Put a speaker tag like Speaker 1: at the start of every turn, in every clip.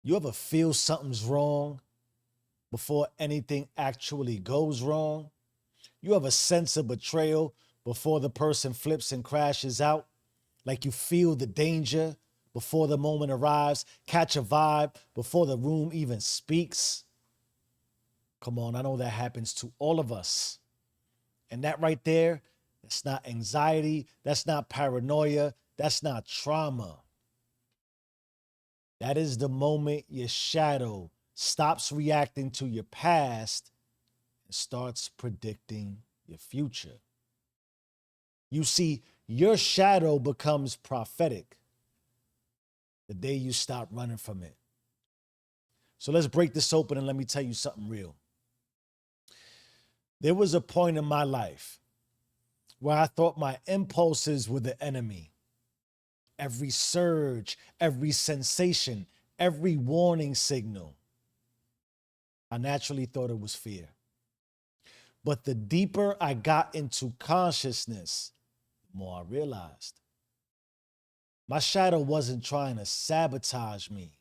Speaker 1: You ever feel something's wrong before anything actually goes wrong? You have a sense of betrayal before the person flips and crashes out? Like you feel the danger before the moment arrives, catch a vibe before the room even speaks? Come on, I know that happens to all of us. And that right there, that's not anxiety, that's not paranoia, that's not trauma. That is the moment your shadow stops reacting to your past and starts predicting your future. You see, your shadow becomes prophetic the day you stop running from it. So let's break this open and let me tell you something real. There was a point in my life where I thought my impulses were the enemy. Every surge, every sensation, every warning signal, I naturally thought it was fear. But the deeper I got into consciousness, the more I realized my shadow wasn't trying to sabotage me.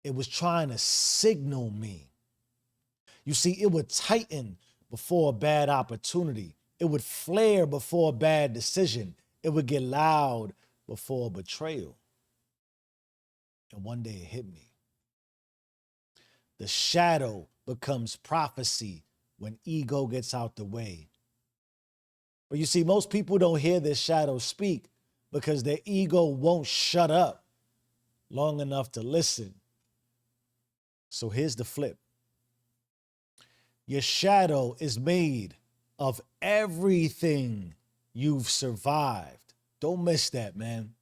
Speaker 1: It was trying to signal me. You see, it would tighten before a bad opportunity. It would flare before a bad decision. It would get loud before a betrayal. And one day it hit me. The shadow becomes prophecy when ego gets out the way. But you see, most people don't hear their shadow speak because their ego won't shut up long enough to listen. So here's the flip. Your shadow is made of everything you've survived. Don't miss that, man.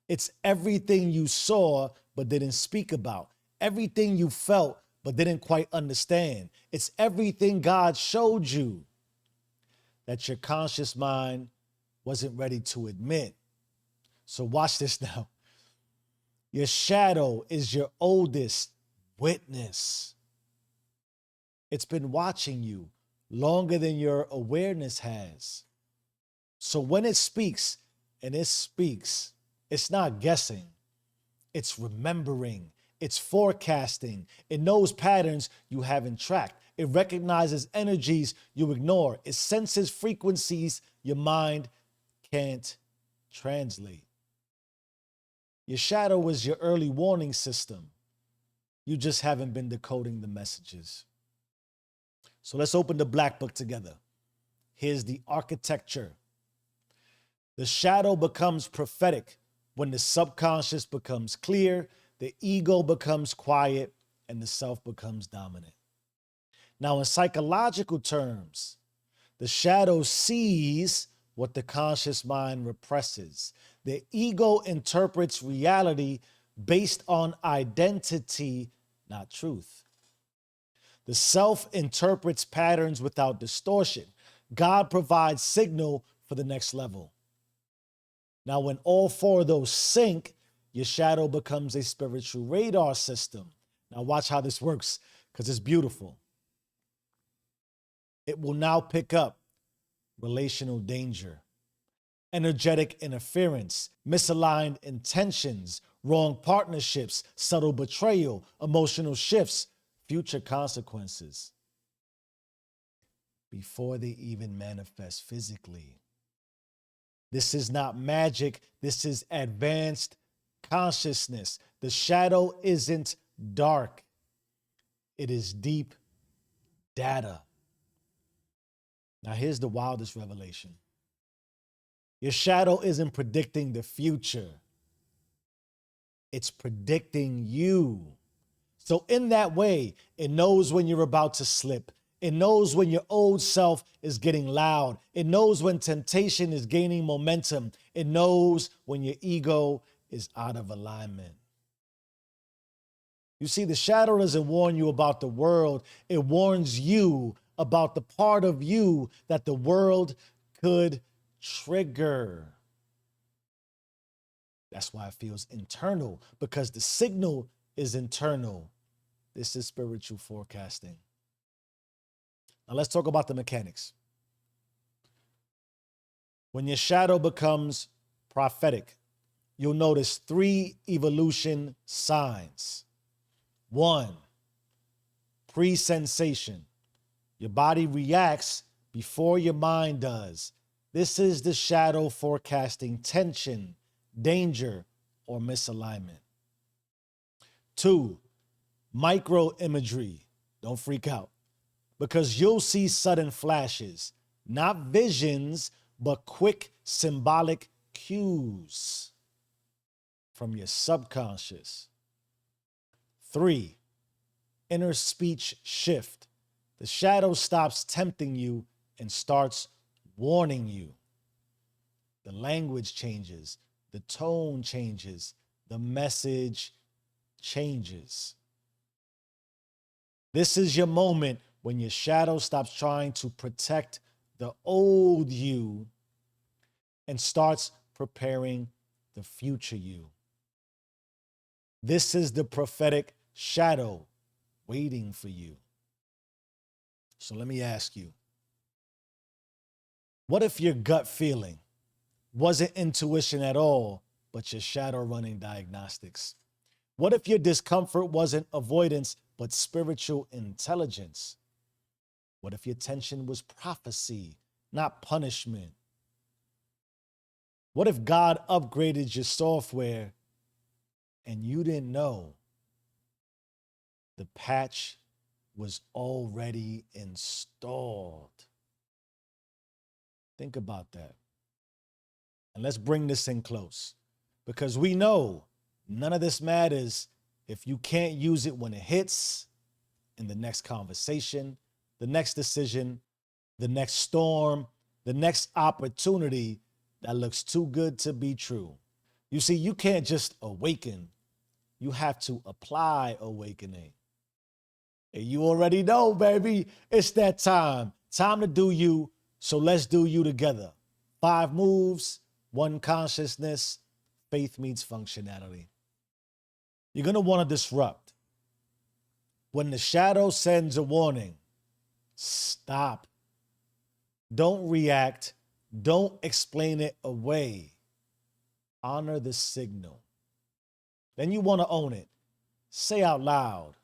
Speaker 1: It's everything you saw but didn't speak about, everything you felt but didn't quite understand. It's everything God showed you that your conscious mind wasn't ready to admit. So watch this now. Your shadow is your oldest witness. It's been watching you longer than your awareness has. So when it speaks, and it speaks, it's not guessing, it's remembering, it's forecasting. It knows patterns you haven't tracked. It recognizes energies you ignore. It senses frequencies your mind can't translate. Your shadow is your early warning system. You just haven't been decoding the messages. So let's open the black book together. Here's the architecture. The shadow becomes prophetic when the subconscious becomes clear, the ego becomes quiet, and the self becomes dominant. Now, in psychological terms, the shadow sees what the conscious mind represses. The ego interprets reality based on identity, not truth. The self interprets patterns without distortion. God provides signal for the next level. Now, when all four of those sync, your shadow becomes a spiritual radar system. Now, watch how this works because it's beautiful. It will now pick up relational danger, energetic interference, misaligned intentions, wrong partnerships, subtle betrayal, emotional shifts, future consequences before they even manifest physically. This is not magic. This is advanced consciousness. The shadow isn't dark. It is deep data. Now, here's the wildest revelation. Your shadow isn't predicting the future. It's predicting you. So in that way, it knows when you're about to slip. It knows when your old self is getting loud. It knows when temptation is gaining momentum. It knows when your ego is out of alignment. You see, the shadow doesn't warn you about the world. It warns you about the part of you that the world could trigger. That's why it feels internal, because the signal is internal. This is spiritual forecasting. Now let's talk about the mechanics. When your shadow becomes prophetic, you'll notice 3 evolution signs. 1, pre-sensation. Your body reacts before your mind does. This is the shadow forecasting tension, danger, or misalignment. 2, micro imagery. Don't freak out, because you'll see sudden flashes, not visions, but quick symbolic cues from your subconscious. 3, inner speech shift. The shadow stops tempting you and starts warning you. The language changes, the tone changes, the message changes. This is your moment when your shadow stops trying to protect the old you and starts preparing the future you. This is the prophetic shadow waiting for you. So let me ask you, what if your gut feeling wasn't intuition at all, but your shadow running diagnostics? What if your discomfort wasn't avoidance, but spiritual intelligence? What if your tension was prophecy, not punishment? What if God upgraded your software and you didn't know the patch was already installed? Think about that. And let's bring this in close, because we know none of this matters if you can't use it when it hits, in the next conversation, the next decision, the next storm, the next opportunity that looks too good to be true. You see, you can't just awaken, you have to apply awakening. And you already know, baby, it's that time. Time to do you, so let's do you together. 5 moves, 1 consciousness, faith meets functionality. You're gonna wanna disrupt. When the shadow sends a warning, stop. Don't react. Don't explain it away. Honor the signal. Then you wanna own it. Say out loud,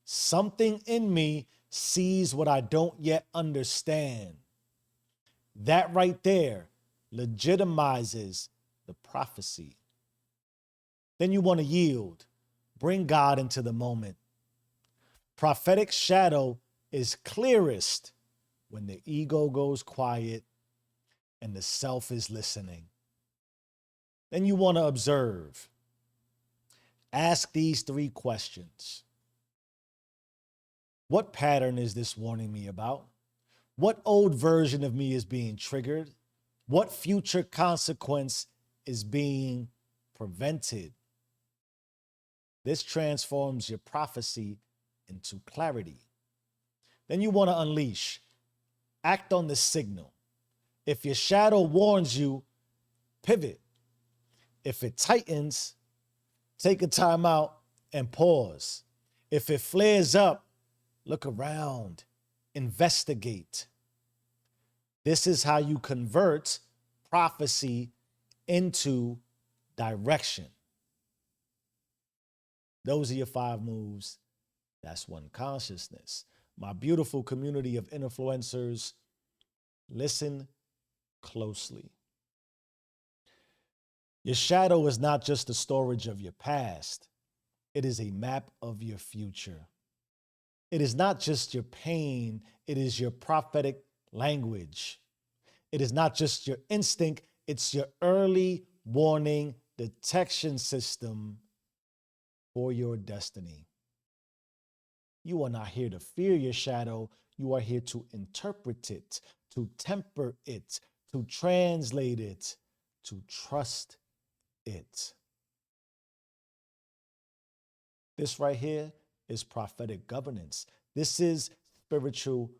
Speaker 1: something in me sees what I don't yet understand. That right there legitimizes the prophecy. Then you want to yield. Bring God into the moment. Prophetic shadow is clearest when the ego goes quiet and the self is listening. Then you want to observe. Ask these 3 questions. What pattern is this warning me about? What old version of me is being triggered? What future consequence is being prevented? This transforms your prophecy into clarity. Then you want to unleash. Act on the signal. If your shadow warns you, pivot. If it tightens, take a time out and pause. If it flares up, look around, investigate. This is how you convert prophecy into direction. Those are your 5 moves. That's 1 consciousness. My beautiful community of influencers, listen closely. Your shadow is not just a storage of your past, it is a map of your future. It is not just your pain, it is your prophetic language. It is not just your instinct, it's your early warning detection system for your destiny. You are not here to fear your shadow. You are here to interpret it, to temper it, to translate it, to trust it. This right here is prophetic governance. This is spiritual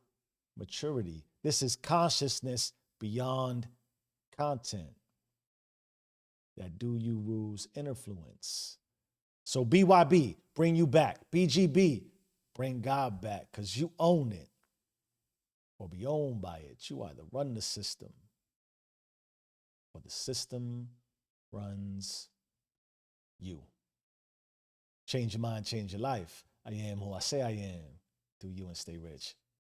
Speaker 1: maturity. This is consciousness beyond content. That do you rules influence. So BYB, bring you back. BGB, bring God back, because you own it or be owned by it. You either run the system or the system runs you. Change your mind, change your life. I am who I say I am. Do you and stay rich.